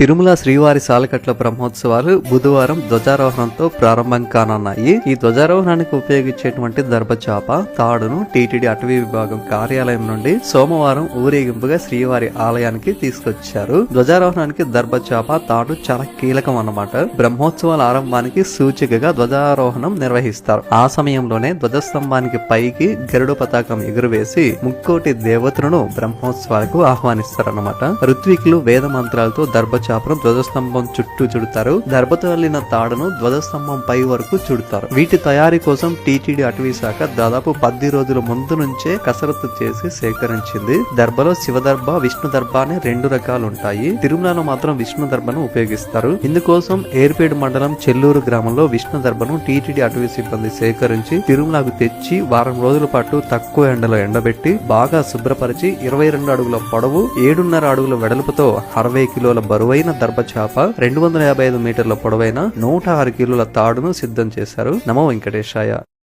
తిరుమల శ్రీవారి సాలకట్ల బ్రహ్మోత్సవాలు బుధవారం ధ్వజారోహణంతో ప్రారంభం కానున్నాయి. ఈ ధ్వజారోహణానికి ఉపయోగించేటువంటి దర్భచాప తాడును టీటీడీ అటవీ విభాగం కార్యాలయం నుండి సోమవారం ఊరేగింపుగా శ్రీవారి ఆలయానికి తీసుకొచ్చారు. ధ్వజారోహణానికి దర్భచాప తాడు చాలా కీలకం అన్నమాట. బ్రహ్మోత్సవాల ఆరంభానికి సూచికగా ధ్వజారోహణం నిర్వహిస్తారు. ఆ సమయంలోనే ధ్వజస్తంభానికి పైకి గరుడ పతాకం ఎగురవేసి ముక్కోటి దేవతలను బ్రహ్మోత్సవాలకు ఆహ్వానిస్తారన్నమాట. ఋత్వికులు వేద మంత్రాలతో దర్భచాపను ధ్వజస్తంభం చుట్టూ చుడతారు. దర్భతో అల్లిన తాడును ధ్వజస్తంభం పై వరకు చుడతారు. వీటి తయారీ కోసం టీటీడీ అటవీ శాఖ దాదాపు 10 రోజుల ముందు నుంచే కసరత్తు చేసి సేకరించింది. దర్భలో శివదర్భ, విష్ణు దర్భ అనే 2 రకాలు ఉంటాయి. తిరుమలలో మాత్రం విష్ణు దర్భను ఉపయోగిస్తారు. ఇందుకోసం ఏర్పేడు మండలం చెల్లూరు గ్రామంలో విష్ణు దర్భను టీటీడీ అటవీ సిబ్బంది సేకరించి తిరుమలకు తెచ్చి వారం రోజుల పాటు తక్కువ ఎండలో ఎండబెట్టి బాగా శుభ్రపరిచి 22 అడుగుల పొడవు 7.5 అడుగుల వెడల్పుతో 60 కిలోల బరువైన దర్భచాప 255 మీటర్ల పొడవైన 106 కిలోల తాడును సిద్ధం చేశారు. నమో వెంకటేశాయ.